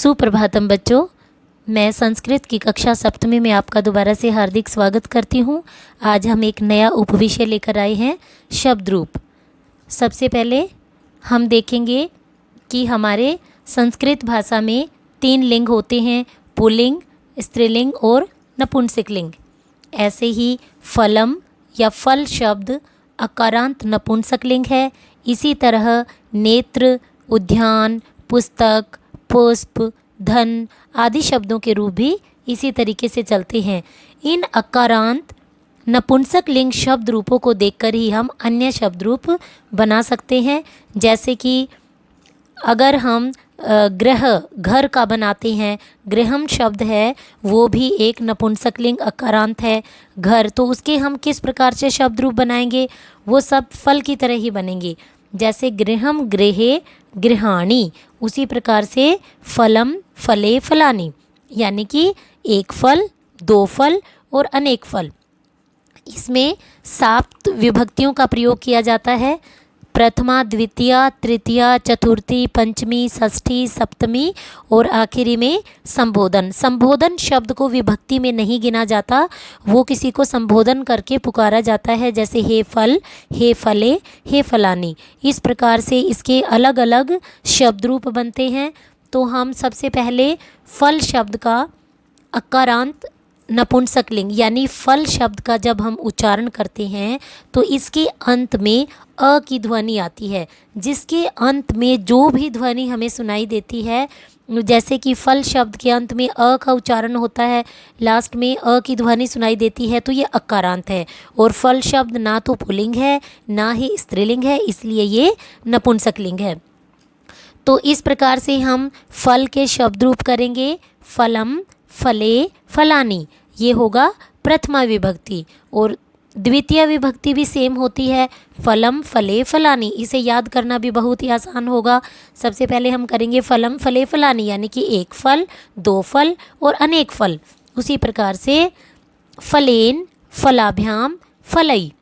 सुप्रभातम बच्चों, मैं संस्कृत की कक्षा सप्तमी में आपका दोबारा से हार्दिक स्वागत करती हूँ। आज हम एक नया उपविषय लेकर आए हैं, शब्द रूप। सबसे पहले हम देखेंगे कि हमारे संस्कृत भाषा में 3 लिंग होते हैं, पुल्लिंग, स्त्रीलिंग और नपुंसकलिंग। ऐसे ही फलम या फल शब्द अकारांत नपुंसकलिंग है। इसी तरह नेत्र, उद्यान, पुस्तक, पुष्प, धन आदि शब्दों के रूप भी इसी तरीके से चलते हैं। इन अकारांत नपुंसक लिंग शब्द रूपों को देखकर ही हम अन्य शब्द रूप बना सकते हैं। जैसे कि अगर हम गृह, घर का बनाते हैं, गृहम शब्द है वो भी एक नपुंसक लिंग अकारांत है, घर। तो उसके हम किस प्रकार से शब्द रूप बनाएंगे, वो सब फल की तरह ही बनेंगे। जैसे गृहम, गृहे, गृहाणी। उसी प्रकार से फलम, फले, फलानी, यानी कि एक फल, 2 फल और अनेक फल। इसमें 7 विभक्तियों का प्रयोग किया जाता है। प्रथमा, द्वितीया, तृतीया, चतुर्थी, पंचमी, षष्ठी, सप्तमी और आखिरी में संबोधन। संबोधन शब्द को विभक्ति में नहीं गिना जाता, वो किसी को संबोधन करके पुकारा जाता है। जैसे हे फल, हे फले, हे फलानी। इस प्रकार से इसके अलग अलग शब्द रूप बनते हैं। तो हम सबसे पहले फल शब्द का अकारांत नपुंसकलिंग यानी फल शब्द का जब हम उच्चारण करते हैं तो इसके अंत में अ की ध्वनि आती है। जिसके अंत में जो भी ध्वनि हमें सुनाई देती है, जैसे कि फल शब्द के अंत में अ का उच्चारण होता है, लास्ट में अ की ध्वनि सुनाई देती है, तो ये अकारांत है। और फल शब्द ना तो पुल्लिंग है ना ही स्त्रीलिंग है, इसलिए ये नपुंसकलिंग है। तो इस प्रकार से हम फल के शब्द रूप करेंगे। फलम, फले, फलानी, ये होगा प्रथमा विभक्ति। और द्वितीय विभक्ति भी सेम होती है, फलम, फले, फलानी। इसे याद करना भी बहुत ही आसान होगा। सबसे पहले हम करेंगे फलम, फले, फलानी, यानी कि एक फल, 2 फल और अनेक फल। उसी प्रकार से फलेन, फलाभ्याम, फलई।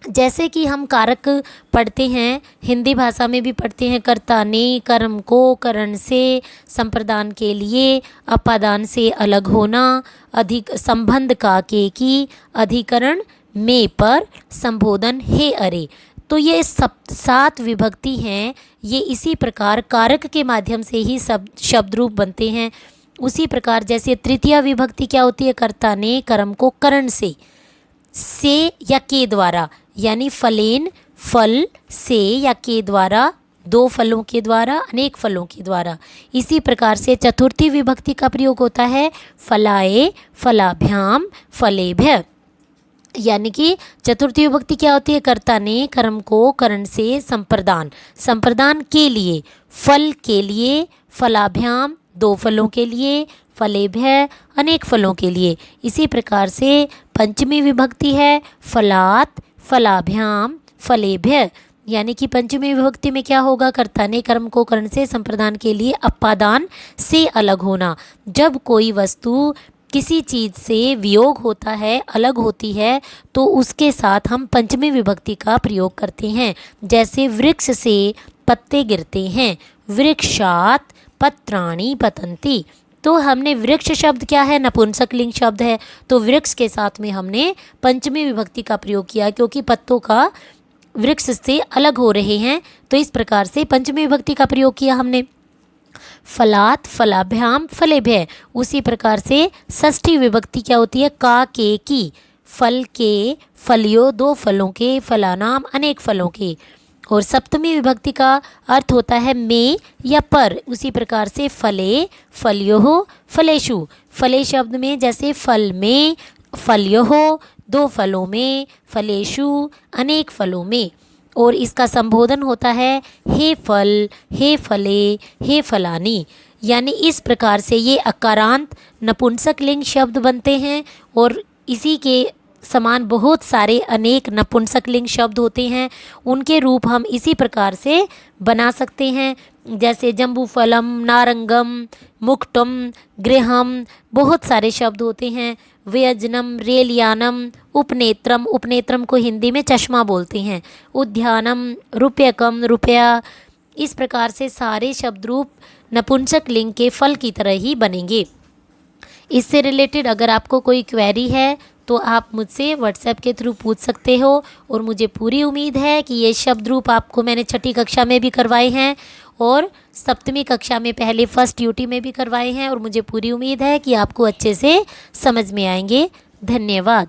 जैसे कि हम कारक पढ़ते हैं, हिंदी भाषा में भी पढ़ते हैं, कर्ता ने, कर्म को, करण से, संप्रदान के लिए, अपादान से अलग होना, अधिक संबंध का के की, अधिकरण में पर, संबोधन हे अरे। तो ये सब 7 विभक्ति हैं। ये इसी प्रकार कारक के माध्यम से ही सब शब्द रूप बनते हैं। उसी प्रकार जैसे तृतीय विभक्ति क्या होती है, कर्ता ने, कर्म को, करण से या के द्वारा, यानी फलेन, फल, से या के द्वारा, 2 फलों के द्वारा, अनेक फलों के द्वारा। इसी प्रकार से चतुर्थी विभक्ति का प्रयोग होता है फलाए, फलाभ्याम, फलेभ्य। यानी कि चतुर्थी विभक्ति क्या होती है, कर्ता ने, कर्म को, करण से, संप्रदान, संप्रदान के लिए, फल के लिए, फलाभ्याम 2 फलों के लिए, फलेभ्य अनेक फलों के लिए। इसी प्रकार से पंचमी विभक्ति है फलात, फलाभ्याम, फलेभ्य। यानी कि पंचमी विभक्ति में क्या होगा, कर्ता ने, कर्म को, करण से, संप्रदान के लिए, अपादान से अलग होना। जब कोई वस्तु किसी चीज़ से वियोग होता है, अलग होती है, तो उसके साथ हम पंचमी विभक्ति का प्रयोग करते हैं। जैसे वृक्ष से पत्ते गिरते हैं, वृक्षात पत्राणि पतन्ति। तो हमने वृक्ष शब्द क्या है, नपुंसकलिंग शब्द है, तो वृक्ष के साथ में हमने पंचमी विभक्ति का प्रयोग किया, क्योंकि पत्तों का वृक्ष से अलग हो रहे हैं। तो इस प्रकार से पंचमी विभक्ति का प्रयोग किया हमने। फलात, फलाभ्याम, फलेभ्य। उसी प्रकार से षष्ठी विभक्ति क्या होती है, का, के, की। फल के, फलियों 2 फलों के, फलानाम अनेक फलों के। और सप्तमी विभक्ति का अर्थ होता है में या पर। उसी प्रकार से फले, फल्योः, फलेषु। फले शब्द में जैसे फल में, फल्योः 2 फलों में, फलेषु अनेक फलों में। और इसका संबोधन होता है हे फल, हे फले, हे फलानी। यानी इस प्रकार से ये अकारांत नपुंसकलिंग शब्द बनते हैं। और इसी के समान बहुत सारे अनेक नपुंसकलिंग शब्द होते हैं, उनके रूप हम इसी प्रकार से बना सकते हैं। जैसे जम्बूफलम, नारंगम, मुक्तम, गृहम, बहुत सारे शब्द होते हैं। व्यजनम, रेलयानम, उपनेत्रम, उपनेत्रम को हिंदी में चश्मा बोलते हैं। उद्यानम, रुपयकम, रुपया, इस प्रकार से सारे शब्द रूप नपुंसक लिंग के फल की तरह ही बनेंगे। इससे रिलेटेड अगर आपको कोई क्वेरी है तो आप मुझसे व्हाट्सएप के थ्रू पूछ सकते हो, और मुझे पूरी उम्मीद है कि ये शब्द रूप आपको मैंने छठी कक्षा में भी करवाए हैं और सप्तमी कक्षा में पहले फर्स्ट यूटी में भी करवाए हैं, और मुझे पूरी उम्मीद है कि आपको अच्छे से समझ में आएंगे। धन्यवाद।